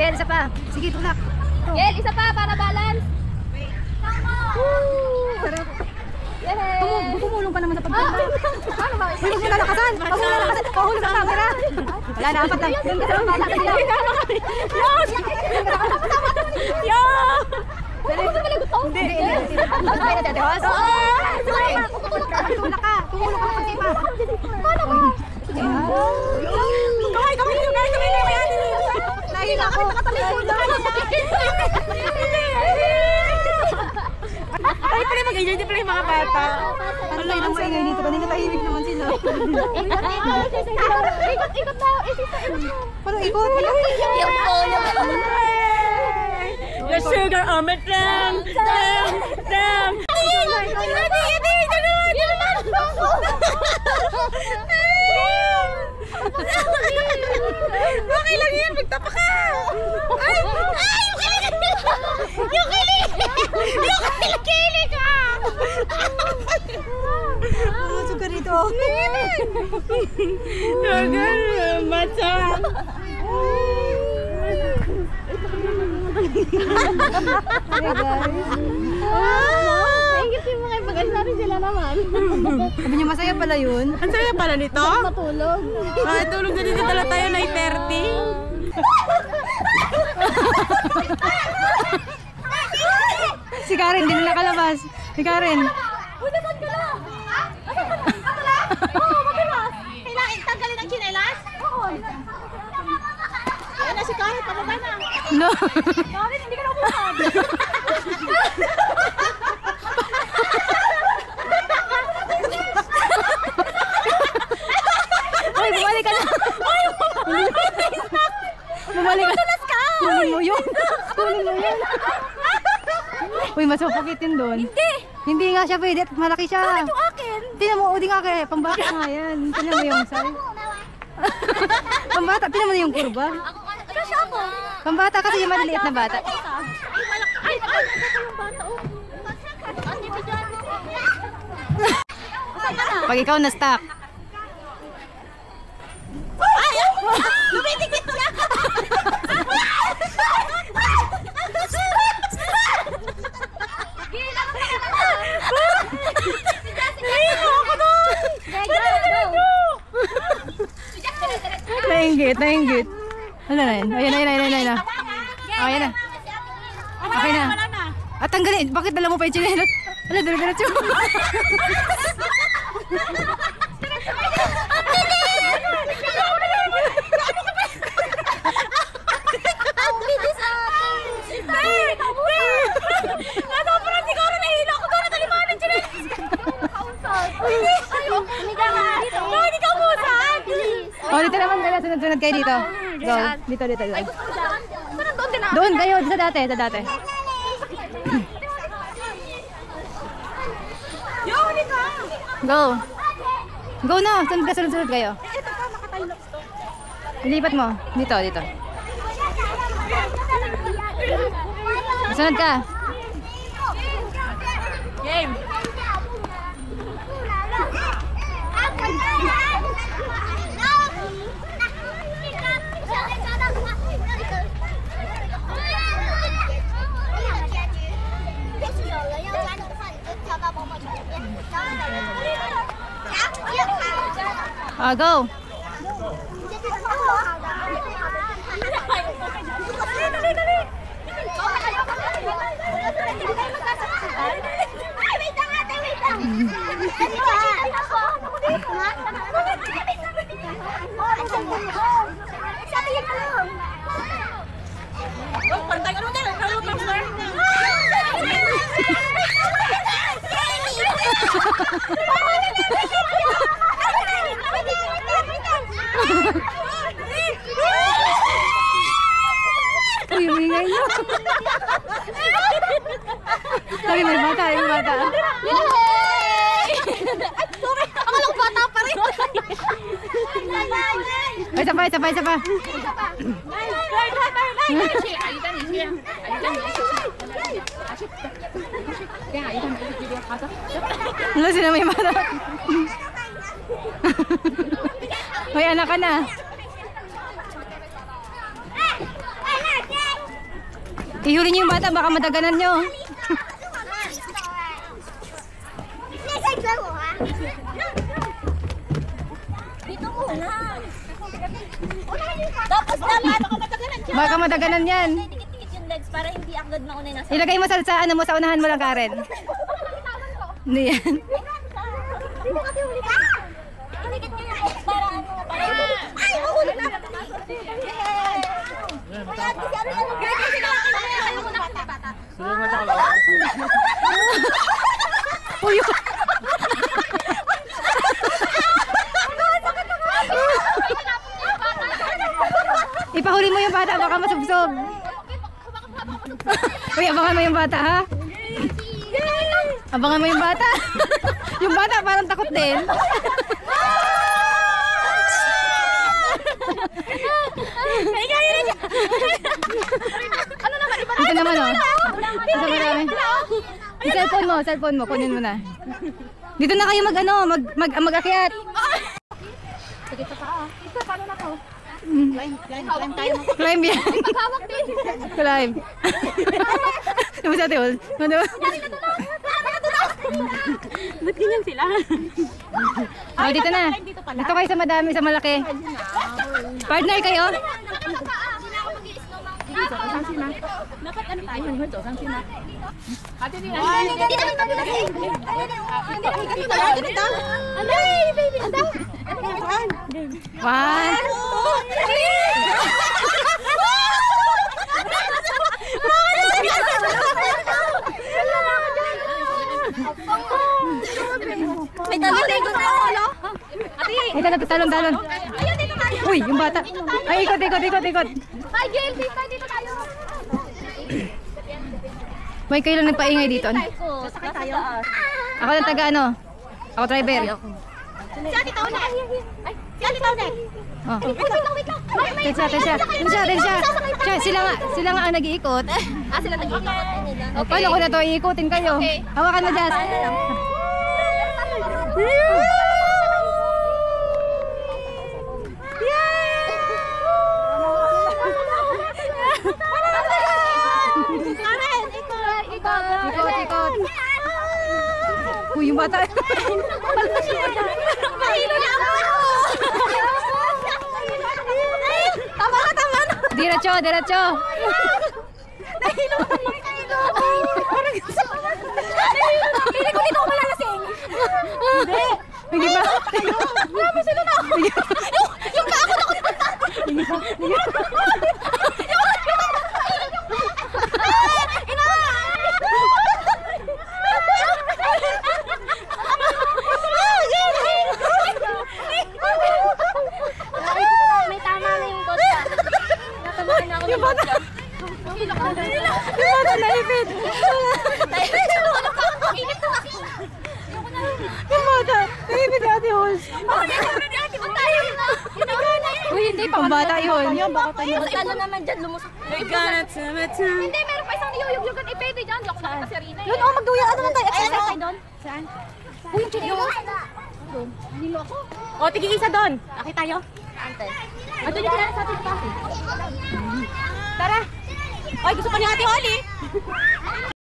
Gel, isa pa. Sige, tulak. Gel, isa pa para balance. Sarap. Yay! Tumulong ka naman sa pagkanta. Ano ba? Huwag mo lalakasan. Huwag mo lalakasan. Pahulog sa camera. Wala na, apat lang. Yung kasama bala ka nila. Hindi. Tulak ka. Tumulong ka sa pagsipa. Kamay, kamay. Nahila ako. Ay, pala mag-enjoy din pala yung mga bata. Ano tayo nang maingay dito? Kanina tahimik naman sila. Ikot na. Paano ikot? The sugar on my thumb. Okay lang yan, magtapa ka. Ay, yung kili ka. Pumusok ka rito. Mata. Hey guys. Naingit yung mga ibagay na rin sila naman. Sabi niyo masaya pala yun. Ang saya pala nito. Matulog. Tulog na dito tala tayo na 30. Si Karen, hindi nila kalabas. Si Karen. Uy, naman ka na! Katulas? Oo, matulas! Kailangan tanggalin ang chinelas? Oo. Ayan na si Karen, pababa na. No. Karen, hindi ka na upusan. Ay, bumalik ka na. Bumalik ka. Tulas ka! Kunin mo yun. Kunin mo yun. Uy, masupukitin doon. Hindi! Hindi nga siya pwede. Malaki siya. Bakit yung akin? Tinan mo, udi nga kaya. Pambata nga yan. Tinan mo yung size. Pambata. Tinan mo na yung kurba. Kasi ako. Pambata kasi yung maliliit na bata. Ay, malaki. Ay, yung bata. Oh. Ate ba dyan? Pag ikaw na-stuck. Ay! Lumitigit siya! Nainggit, nainggit. Ano na yun? Ayan na. Oh, ayan na. Okay na. At tanggalin. Bakit dala mo pa yung chinelas? Wala, dala-diretso. Oh, dito naman kayo. Sunod-sunod kayo dito. Go. Dito. Doon kayo. Sa dati. Go. Go na. Sunod kayo. Ilipat mo. Dito. Sunod ka. Game. Go. Uy, umingay nyo. Sabi, may bata. Yay! Ay, sorry. Akalang bata pa rin. Ay, isa pa. Wala sila may bata. May anak ka na. Ihuli niyo yung bata, baka madaganan niyo. Dito muna. Tapos naman. Baka madaganan yan. Dikit-dikit yung legs para hindi agad maunay na sa... Ilagay mo sa ano mo, sa unahan mo lang, Karen. Hindi yan. Dito kasi huli ka. Dikit nyo yung legs para ano. Ay, huli na. Kaya kasi ano yung gagawin sila. Ayaw ko na bata. Uy! Ipahuli mo yung bata, baka masubsob. Uy, abangan mo yung bata, ha? Abangan mo yung bata. Yung bata parang takot din. Ito naman, oh. Ito marami. Yung cellphone mo, kunin mo na. Dito na kayo mag-akyat. Sige pa ka. Ito, paano na to? Climb tayo. Climb yan. Paghawak din. Climb. Diba sa ate, ano? Ba't ganyan sila? Oh, dito na. Dito kayo sa madami, sa malaki. Partner kayo? Dapat ano tayo? Saan sila? Ate din. One. May tago-tago na ako, no? Ito na, talon. Ayun, dito tayo. Uy, yung bata. Ay, ikot. Ay, Gail, dito tayo. May kayo lang nagpaingay dito. Sasakay tayo. Ako ng taga ano? Ako driver. Si Ate Tauna. Ay, si Ate Tauna. Oh. Wait lang. Siya, sila nga ang nag-iikot. Sila nag-iikot nila. O, paano ko na to iikutin kayo? Hawakan mo, Jazz. Karen, ikot. Uy, yung bata. Mahilo na ako. Tama na. Diretso. Nahilo ka lang. Hindi ko dito ako malalasing. Hindi ba? Grabe sila na. Yung kaako na ako dito. May tama na yung kotsa. Natamaan na ako ng kotsa. Yung bata naipit. Yung bata. Naipit si Ate Hols. Uy, hindi pa. Pambata yun. Lalo naman dyan, lumusok. Hindi, meron pa isang niyuyug-yugan. Pwede dyan. Yok na kasi Rina. Yun, magduya. Ano na tayo? Exercise tayo doon. Saan? Uy, yung chinilo. Doon. Nilo ako. O, tigil isa doon. Aki tayo. Ante. Ito yung sila sa atin pa. Tara. Oy, gusto pa ni Ate Holly.